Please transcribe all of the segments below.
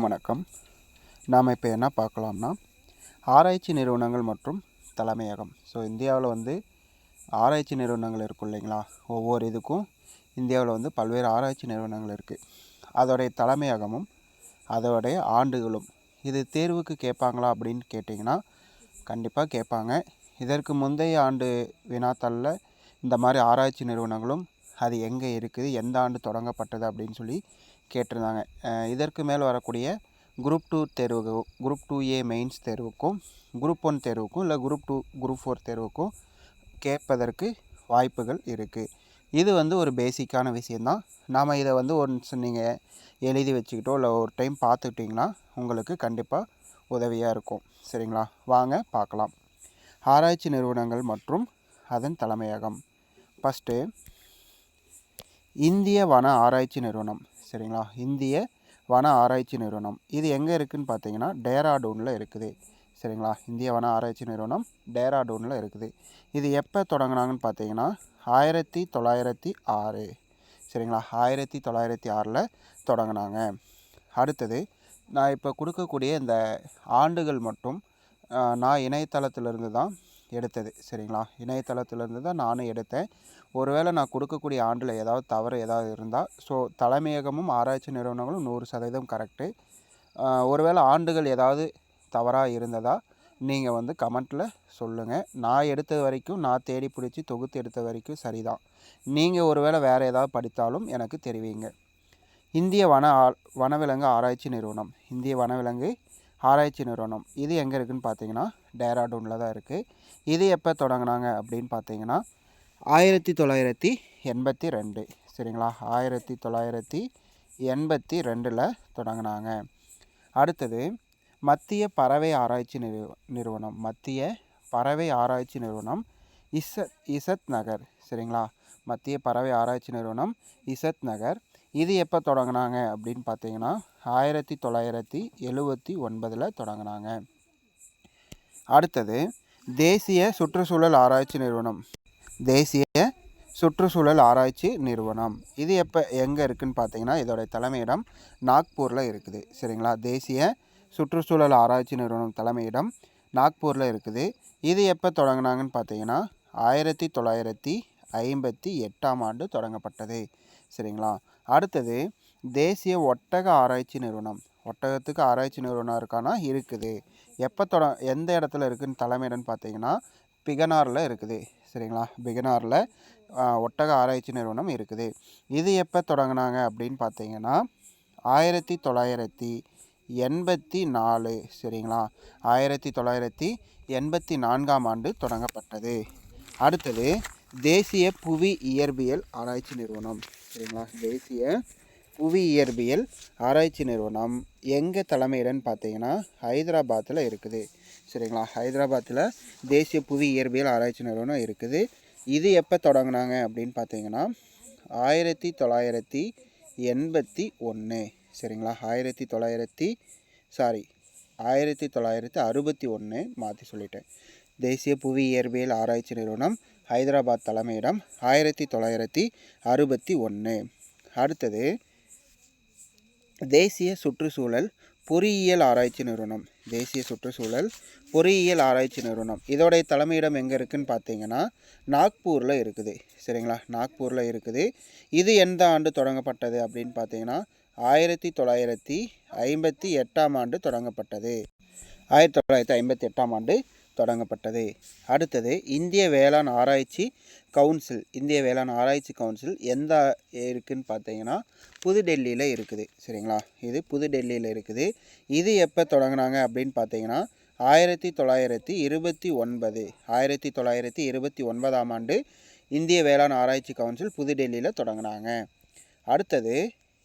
வணக்கம். நாம் இப்போ என்ன பார்க்கலாம்னா, ஆராய்ச்சி நிறுவனங்கள் மற்றும் தலைமையகம். இந்தியாவில் ஆராய்ச்சி நிறுவனங்கள் இருக்கும் இல்லைங்களா? ஒவ்வொரு இதுக்கும் இந்தியாவில் பல்வேறு ஆராய்ச்சி நிறுவனங்கள் இருக்குது. அதோடைய தலைமையகமும் அதோடைய ஆண்டுகளும். இது தேர்வுக்கு கேட்பாங்களா அப்படின்னு கேட்டிங்கன்னா, கண்டிப்பாக கேட்பாங்க. இதற்கு முந்தைய ஆண்டு வினாத்தாளில் இந்த மாதிரி ஆராய்ச்சி நிறுவனங்களும் அது எங்கே இருக்குது, எந்த ஆண்டு தொடங்கப்பட்டது அப்படின்னு சொல்லி கேட்டிருந்தாங்க. இதற்கு மேல் வரக்கூடிய குரூப் 2 தேர்வு, குரூப் 2A மெயின்ஸ் தேர்வுக்கும், குரூப் 1 தேர்வுக்கும், இல்லை குரூப் 2 குரூப் 4 தேர்வுக்கும் கேட்பதற்கு வாய்ப்புகள் இருக்குது. இது ஒரு பேசிக்கான விஷயந்தான். நாம் இதை ஒன்ஸ் நீங்கள் எழுதி வச்சுக்கிட்டோ இல்லை ஒரு டைம் பார்த்துக்கிட்டிங்கன்னா உங்களுக்கு கண்டிப்பாக உதவியாக இருக்கும். சரிங்களா? வாங்க பார்க்கலாம். ஆராய்ச்சி நிறுவனங்கள் மற்றும் அதன் தலைமையகம். ஃபஸ்ட்டு இந்திய வன ஆராய்ச்சி நிறுவனம். சரிங்களா? இந்திய வன ஆராய்ச்சி நிறுவனம் இது எங்கே இருக்குதுன்னு பார்த்தீங்கன்னா டேராடூனில் இருக்குது. சரிங்களா? இந்திய வன ஆராய்ச்சி நிறுவனம் டேராடூனில் இருக்குது. இது எப்போ தொடங்கினாங்கன்னு பார்த்தீங்கன்னா 1906. சரிங்களா? 1906 தொடங்கினாங்க. அடுத்தது நான் இப்போ கொடுக்கக்கூடிய இந்த ஆண்டுகள் மட்டும் நான் இணையதளத்திலிருந்து தான் எடுத்தது. சரிங்களா? இணையதளத்திலிருந்து தான் நானும் எடுத்தேன். ஒருவேளை நான் கொடுக்கக்கூடிய ஆண்டில் ஏதாவது தவறு ஏதாவது இருந்தால், தலைமையகமும் ஆராய்ச்சி நிறுவனங்களும் 100% கரெக்டு. ஒருவேளை ஆண்டுகள் ஏதாவது தவறாக இருந்ததா நீங்கள் கமெண்ட்டில் சொல்லுங்கள். நான் எடுத்தது வரைக்கும், நான் தேடி பிடிச்சி தொகுத்து எடுத்த வரைக்கும் சரிதான். நீங்கள் ஒருவேளை வேறு ஏதாவது படித்தாலும் எனக்கு தெரிவிங்க. இந்திய வனவிலங்கு ஆராய்ச்சி நிறுவனம். இந்திய வனவிலங்கு ஆராய்ச்சி நிறுவனம் இது எங்கே இருக்குதுன்னு பார்த்தீங்கன்னா டேராடூனில் தான் இருக்குது. இது எப்போ தொடங்கினாங்க அப்படின்னு பார்த்தீங்கன்னா 1982. சரிங்களா? 1982 தொடங்கினாங்க. அடுத்தது மத்திய பறவை ஆராய்ச்சி நிறுவனம். மத்திய பறவை ஆராய்ச்சி நிறுவனம் இசத் நகர். சரிங்களா? மத்திய பறவை ஆராய்ச்சி நிறுவனம் இசத் நகர். இது எப்போ தொடங்கினாங்க அப்படின்னு பார்த்தீங்கன்னா 1979 தொடங்கினாங்க. அடுத்தது தேசிய சுற்றுச்சூழல் ஆராய்ச்சி நிறுவனம். தேசிய சுற்றுச்சூழல் ஆராய்ச்சி நிறுவனம் இது எப்போ எங்கே இருக்குதுன்னு பார்த்தீங்கன்னா இதோடைய தலைமையிடம் நாக்பூரில் இருக்குது. சரிங்களா? தேசிய சுற்றுச்சூழல் ஆராய்ச்சி நிறுவனம் தலைமையிடம் நாக்பூரில் இருக்குது. இது எப்போ தொடங்கினாங்கன்னு பார்த்தீங்கன்னா 1958 தொடங்கப்பட்டது. சரிங்களா? அடுத்தது தேசிய ஒட்டக ஆராய்ச்சி நிறுவனம். ஒட்டகத்துக்கு ஆராய்ச்சி நிறுவனம் இருக்கானா? இருக்குது. எப்போ எந்த இடத்துல இருக்குதுன்னு தலைமையிடம்னு பார்த்தீங்கன்னா பிகனாரில் இருக்குது. சரிங்களா? பிகனாரில் ஒட்டக ஆராய்ச்சி நிறுவனம் இருக்குது. இது எப்போ தொடங்கினாங்க அப்படின்னு பார்த்தீங்கன்னா 1984. சரிங்களா? 1984 தொடங்கப்பட்டது. அடுத்தது தேசிய புவி இயற்பியல் ஆராய்ச்சி நிறுவனம். சரிங்களா? தேசிய புவி இயற்பியல் ஆராய்ச்சி நிறுவனம் எங்கே தலைமையிடம்னு பார்த்தீங்கன்னா ஹைதராபாத்தில் இருக்குது. சரிங்களா? ஹைதராபாத்தில் தேசிய புவி இயற்பியல் ஆராய்ச்சி நிறுவனம் இருக்குது. இது எப்போ தொடங்கினாங்க அப்படின்னு பார்த்தீங்கன்னா 1981. சரிங்களா? 1961 மாற்றி சொல்லிட்டேன். தேசிய புவி இயற்பியல் ஆராய்ச்சி நிறுவனம் ஹைதராபாத் தலைமையிடம் 1961. அடுத்தது தேசிய சுற்றுச்சூழல் பொறியியல் ஆராய்ச்சி நிறுவனம். தேசிய சுற்றுச்சூழல் பொறியியல் ஆராய்ச்சி நிறுவனம் இதோடைய தலைமையிடம் எங்கே இருக்குதுன்னு பார்த்தீங்கன்னா நாக்பூரில் இருக்குது. சரிங்களா? நாக்பூரில் இருக்குது. இது எந்த ஆண்டு தொடங்கப்பட்டது அப்படின்னு பார்த்தீங்கன்னா 1958 தொடங்கப்பட்டது. 1958 தொடங்கப்பட்டது. அடுத்தது இந்திய வேளாண் ஆராய்ச்சி கவுன்சில். இந்திய வேளாண் ஆராய்ச்சி கவுன்சில் எந்த இருக்குதுன்னு பார்த்தீங்கன்னா புதுடெல்லியில் இருக்குது. சரிங்களா? இது புதுடெல்லியில் இருக்குது. இது எப்போ தொடங்கினாங்க அப்படின்னு பார்த்தீங்கன்னா 1929. 1929 இந்திய வேளாண் ஆராய்ச்சி கவுன்சில் புதுடெல்லியில் தொடங்கினாங்க. அடுத்தது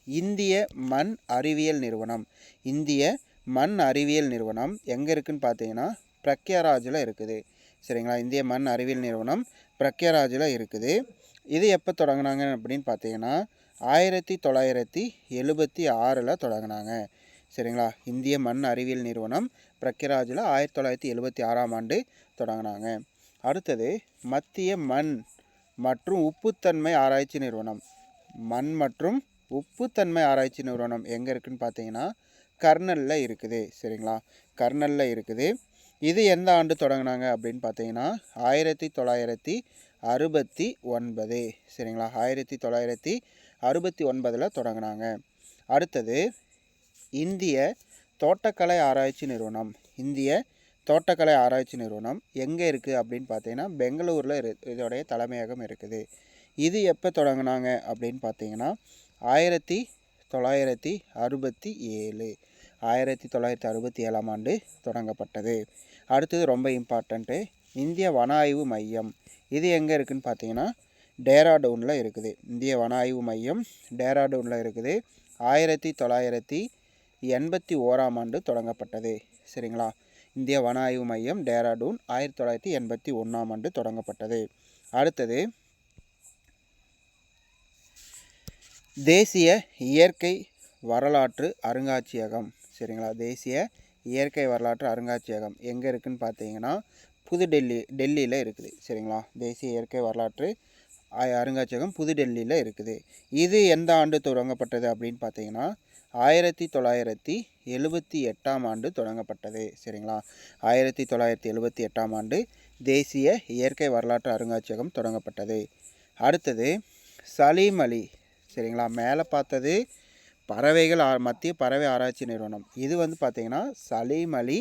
இந்திய மண் அறிவியல் நிறுவனம். இந்திய மண் அறிவியல் நிறுவனம் எங்கே இருக்குதுன்னு பார்த்தீங்கன்னா பிரக்யாராஜில் இருக்குது. சரிங்களா? இந்திய மண் அறிவியல் நிறுவனம் பிரக்யாராஜில் இருக்குது. இது எப்போ தொடங்கினாங்க அப்படின்னு பார்த்தீங்கன்னா 1976 தொடங்கினாங்க. சரிங்களா? இந்திய மண் அறிவியல் நிறுவனம் பிரக்யாராஜில் 1976 தொடங்கினாங்க. அடுத்தது மத்திய மண் மற்றும் உப்புத்தன்மை ஆராய்ச்சி நிறுவனம். மண் மற்றும் உப்புத்தன்மை ஆராய்ச்சி நிறுவனம் எங்கே இருக்குதுன்னு பார்த்தீங்கன்னா கர்னலில் இருக்குது. சரிங்களா, கர்னலில் இருக்குது. இது எந்த ஆண்டு தொடங்கினாங்க அப்படின்னு பார்த்தீங்கன்னா 1969. சரிங்களா, 1969 தொடங்கினாங்க. அடுத்தது இந்திய தோட்டக்கலை ஆராய்ச்சி நிறுவனம். இந்திய தோட்டக்கலை ஆராய்ச்சி நிறுவனம் எங்கே இருக்குது அப்படின்னு பார்த்தீங்கன்னா பெங்களூரில் இதோடைய தலைமையகம் இருக்குது. இது எப்போ தொடங்கினாங்க அப்படின்னு பார்த்தீங்கன்னா 1967. 1967ஆம் ஆண்டு தொடங்கப்பட்டது. அடுத்தது ரொம்ப இம்பார்ட்டண்ட்டு, இந்திய வன ஆய்வு மையம். இது எங்கே இருக்குதுன்னு பார்த்தீங்கன்னா டேராடூனில் இருக்குது. இந்திய வன ஆய்வு மையம் டேராடூனில் இருக்குது. 1981ஆம் ஆண்டு தொடங்கப்பட்டது. சரிங்களா, இந்திய வன ஆய்வு மையம் டேராடூன் 1981ஆம் ஆண்டு தொடங்கப்பட்டது. அடுத்தது தேசிய இயற்கை வரலாற்று அருங்காட்சியகம். சரிங்களா, தேசிய இயற்கை வரலாற்று அருங்காட்சியகம் எங்கே இருக்குதுன்னு பார்த்தீங்கன்னா டெல்லியில் இருக்குது. சரிங்களா, தேசிய இயற்கை வரலாற்று அருங்காட்சியகம் புதுடெல்லியில் இருக்குது. இது எந்த ஆண்டு தொடங்கப்பட்டது அப்படின்னு பார்த்தீங்கன்னா 1978ஆம் ஆண்டு தொடங்கப்பட்டது. சரிங்களா, 1978ஆம் ஆண்டு தேசிய இயற்கை வரலாற்று அருங்காட்சியகம் தொடங்கப்பட்டது. அடுத்தது சலீம் அலி. சரிங்களா, மேலே பார்த்தது பறவைகள் மத்திய பறவை ஆராய்ச்சி நிறுவனம். இது வந்து பார்த்திங்கன்னா சலீம் அலி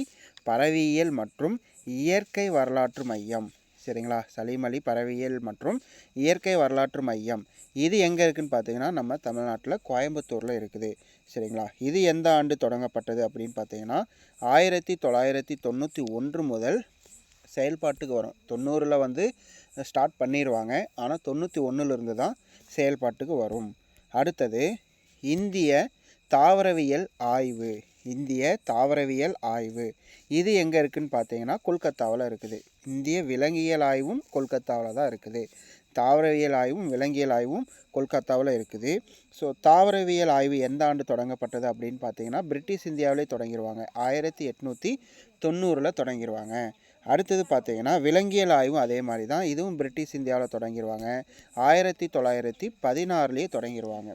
பறவையியல் மற்றும் இயற்கை வரலாற்று மையம். சரிங்களா, சலீம் அலி பறவையியல் மற்றும் இயற்கை வரலாற்று மையம். இது எங்கே இருக்குதுன்னு பார்த்தீங்கன்னா நம்ம தமிழ்நாட்டில் கோயம்புத்தூரில் இருக்குது. சரிங்களா, இது எந்த ஆண்டு தொடங்கப்பட்டது அப்படின்னு பார்த்தீங்கன்னா 1991 முதல் செயல்பாட்டுக்கு வரும். 90ல் வந்து ஸ்டார்ட் பண்ணிடுவாங்க, ஆனால் 91லேருந்து தான் செயல்பாட்டுக்கு வரும். அடுத்தது இந்திய தாவரவியல் ஆய்வு. இந்திய தாவரவியல் ஆய்வு இது எங்கே இருக்குதுன்னு பார்த்தீங்கன்னா கொல்கத்தாவில் இருக்குது. இந்திய விலங்கியல் ஆய்வும் கொல்கத்தாவில் தான் இருக்குது. தாவரவியல் ஆய்வும் விலங்கியல் ஆய்வும் கொல்கத்தாவில் இருக்குது. ஸோ தாவரவியல் ஆய்வு எந்த ஆண்டு தொடங்கப்பட்டது அப்படின்னு பார்த்தீங்கன்னா பிரிட்டிஷ் இந்தியாவிலே தொடங்கிடுவாங்க. 1890 தொடங்கிடுவாங்க. அடுத்தது பார்த்தீங்கன்னா விலங்கியல் ஆய்வும் அதே மாதிரி தான், இதுவும் பிரிட்டிஷ் இந்தியாவில் தொடங்கிடுவாங்க. 1916 தொடங்கிடுவாங்க.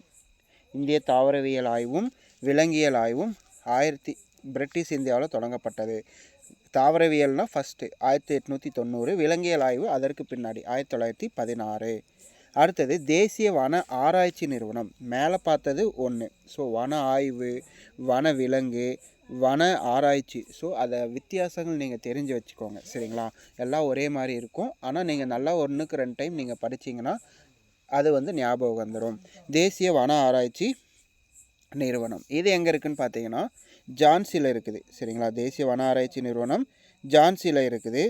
இந்திய தாவரவியல் ஆய்வும் விலங்கியல் ஆய்வும் பிரிட்டிஷ் இந்தியாவில் தொடங்கப்பட்டது. தாவரவியல்னால் ஃபஸ்ட்டு 1890, விலங்கியல் ஆய்வு அதற்கு பின்னாடி 1916. அடுத்தது தேசிய வன ஆராய்ச்சி நிறுவனம். மேலே பார்த்தது ஒன்று. ஸோ வன ஆய்வு, வன விலங்கு, வன ஆராய்ச்சி. ஸோ அதை வித்தியாசங்கள் நீங்கள் தெரிஞ்சு வச்சுக்கோங்க. சரிங்களா, எல்லாம் ஒரே மாதிரி இருக்கும், ஆனால் நீங்கள் நல்லா 1க்கு 2 டைம் நீங்கள் படிச்சிங்கன்னா அது வந்து ஞாபகம் வந்துடும். தேசிய வன ஆராய்ச்சி நிறுவனம் இது எங்கே இருக்குதுன்னு பார்த்தீங்கன்னா ஜான்சியில் இருக்குது. சரிங்களா, தேசிய வன ஆராய்ச்சி நிறுவனம் ஜான்சியில் இருக்குது.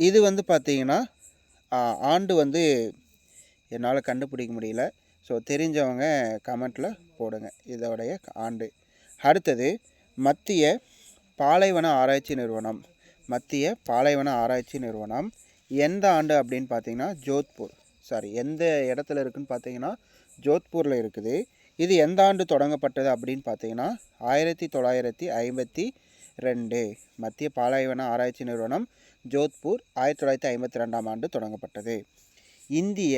இது வந்து பார்த்தீங்கன்னா ஆண்டு வந்து என்னால் கண்டுபிடிக்க முடியல. ஸோ தெரிஞ்சவங்க கமெண்ட்டில் போடுங்க இதோடைய ஆண்டு. அடுத்தது மத்திய பாலைவன ஆராய்ச்சி நிறுவனம். மத்திய பாலைவன ஆராய்ச்சி நிறுவனம் எந்த ஆண்டு அப்படின்னு பார்த்தீங்கன்னா எந்த இடத்துல இருக்குதுன்னு பார்த்தீங்கன்னா ஜோத்பூரில் இருக்குது. இது எந்த ஆண்டு தொடங்கப்பட்டது அப்படின்னு பார்த்தீங்கன்னா 1952. மத்திய பாலைவன ஆராய்ச்சி நிறுவனம் ஜோத்பூர் 1952ஆம் ஆண்டு தொடங்கப்பட்டது. இந்திய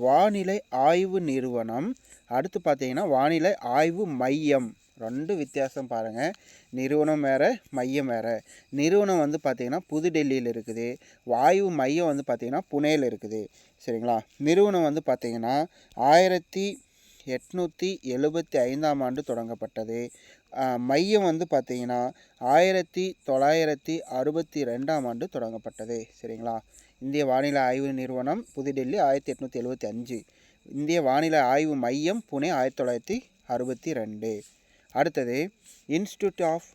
வானிலை ஆய்வு நிறுவனம். அடுத்து பார்த்தீங்கன்னா வானிலை ஆய்வு மையம். 2 வித்தியாசம் பாருங்கள். நிறுவனம் வேறு, மையம் வேறு. நிறுவனம் வந்து பார்த்திங்கன்னா புதுடெல்லியில் இருக்குது. ஆய்வு மையம் வந்து பார்த்திங்கன்னா புனேயில் இருக்குது. சரிங்களா, நிறுவனம் வந்து பார்த்திங்கன்னா 1875ஆம் ஆண்டு தொடங்கப்பட்டது. மையம் வந்து பார்த்திங்கன்னா 1962ஆம் ஆண்டு தொடங்கப்பட்டது. சரிங்களா, இந்திய வானிலை ஆய்வு நிறுவனம் புதுடெல்லி 1875. இந்திய வானிலை ஆய்வு மையம் புனே 1962. அடுத்தது institute of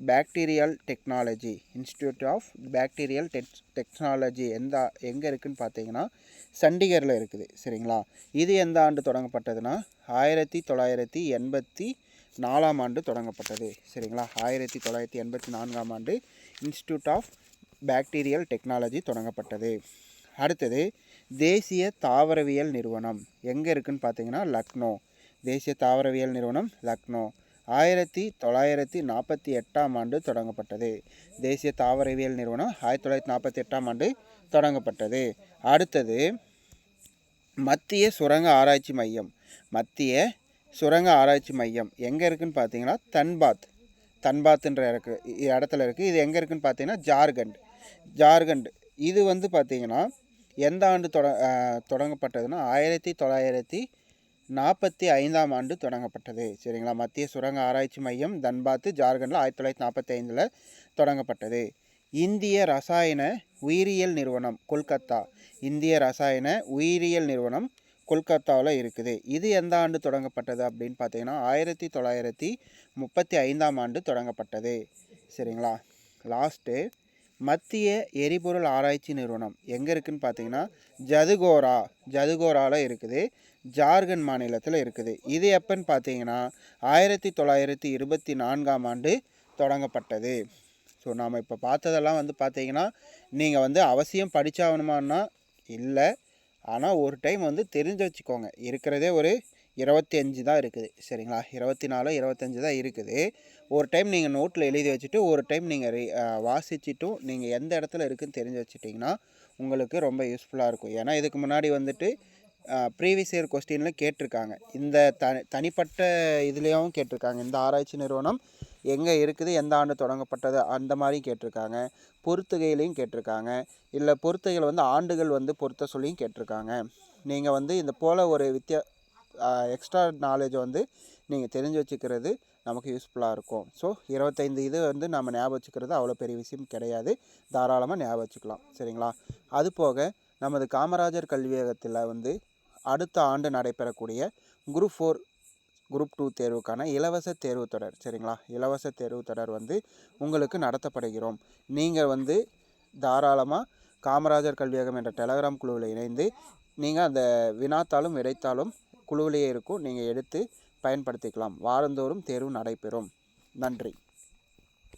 bacterial technology. Institute of bacterial technology எங்கே இருக்குதுன்னு பார்த்தீங்கன்னா சண்டிகரில் இருக்குது. சரிங்களா, இது எந்த ஆண்டு தொடங்கப்பட்டதுன்னா 1984ஆம் ஆண்டு தொடங்கப்பட்டது. சரிங்களா, 1984ஆம் ஆண்டு இன்ஸ்டியூட் ஆஃப் பாக்டீரியல் டெக்னாலஜி தொடங்கப்பட்டது. அடுத்தது தேசிய தாவரவியல் நிறுவனம் எங்கே இருக்குதுன்னு பார்த்தீங்கன்னா லக்னோ. தேசிய தாவரவியல் நிறுவனம் லக்னோ 1948ஆம் ஆண்டு தொடங்கப்பட்டது. தேசிய தாவரவியல் நிறுவனம் 1948ஆம் ஆண்டு தொடங்கப்பட்டது. அடுத்தது மத்திய சுரங்க ஆராய்ச்சி மையம். மத்திய சுரங்க ஆராய்ச்சி மையம் எங்கே இருக்குதுன்னு பார்த்தீங்கன்னா தன்பாத்ன்ற இடத்துல இருக்குது. இது எங்கே இருக்குதுன்னு பார்த்தீங்கன்னா ஜார்க்கண்ட். இது வந்து பார்த்திங்கன்னா எந்த ஆண்டு தொடங்கப்பட்டதுன்னா 1945ஆம் ஆண்டு தொடங்கப்பட்டது. சரிங்களா. மத்திய சுரங்க ஆராய்ச்சி மையம் தன்பாத் ஜார்க்கண்டில் 1945 தொடங்கப்பட்டது. இந்திய ரசாயன உயிரியல் நிறுவனம் கொல்கத்தாவில் இருக்குது. இது எந்த ஆண்டு தொடங்கப்பட்டது அப்படின்னு பார்த்தீங்கன்னா 1935ஆம் ஆண்டு தொடங்கப்பட்டது. சரிங்களா. லாஸ்ட்டு மத்திய எரிபொருள் ஆராய்ச்சி நிறுவனம் எங்கே இருக்குதுன்னு பார்த்தீங்கன்னா ஜதுகோராவில் இருக்குது. ஜார்க்கண்ட் மாநிலத்தில் இருக்குது. இது எப்போன்னு பார்த்தீங்கன்னா 1924ஆம் ஆண்டு தொடங்கப்பட்டது. ஸோ நாம் இப்போ பார்த்ததெல்லாம் வந்து பார்த்தீங்கன்னா நீங்கள் வந்து அவசியம் படித்தாகணுமான்னா இல்லை, ஆனால் ஒரு டைம் வந்து தெரிஞ்சு வச்சுக்கோங்க. இருக்கிறதே ஒரு 25 தான் இருக்குது. சரிங்களா. 24 25 தான் இருக்குது. ஒரு டைம் நீங்கள் நோட்டில் எழுதி வச்சுட்டு ஒரு டைம் நீங்கள் வாசிச்சுட்டும் நீங்கள் எந்த இடத்துல இருக்குதுன்னு தெரிஞ்சு வச்சுட்டிங்கன்னா உங்களுக்கு ரொம்ப யூஸ்ஃபுல்லாக இருக்கும். ஏன்னா இதுக்கு முன்னாடி வந்துட்டு ப்ரீவியஸ் இயர் கொஸ்டினில் கேட்டிருக்காங்க. இந்த தனிப்பட்ட இதுலேயும் கேட்டிருக்காங்க. இந்த ஆராய்ச்சி நிறுவனம் எங்கே இருக்குது, எந்த ஆண்டு தொடங்கப்பட்டது, அந்த மாதிரியும் கேட்டிருக்காங்க. பொறுத்துகையிலையும் கேட்டிருக்காங்க. இல்லை பொறுத்துகையில் வந்து ஆண்டுகள் வந்து பொறுத்த சொல்லியும் கேட்டிருக்காங்க. நீங்கள் வந்து இந்த போல் ஒரு எக்ஸ்ட்ரா நாலேஜை வந்து நீங்கள் தெரிஞ்சு வச்சுக்கிறது நமக்கு யூஸ்ஃபுல்லாக இருக்கும். ஸோ 25 இது வந்து நம்ம ஞாபகம் வச்சுக்கிறது அவ்வளோ பெரிய விஷயம் கிடையாது. தாராளமாக ஞாபகம் வச்சுக்கலாம். சரிங்களா. அது போக நமது காமராஜர் கல்வியகத்தில் வந்து அடுத்த ஆண்டு நடைபெறக்கூடிய குரூப் 4 குரூப் 2 தேர்வுக்கான இலவச தேர்வு தொடர். சரிங்களா. இலவச தேர்வு தொடர் வந்து உங்களுக்கு நடத்தப்படுகிறோம். நீங்கள் வந்து தாராளமாக காமராஜர் கல்வியகம் என்ற டெலகிராம் குழுவில் இணைந்து நீங்கள் அந்த வினாத்தாளும் விடைத்தாளும் குழுவிலேயே இருக்கும், நீங்கள் எடுத்து பயன்படுத்திக்கலாம். வாரந்தோறும் தேர்வு நடைபெறும். நன்றி.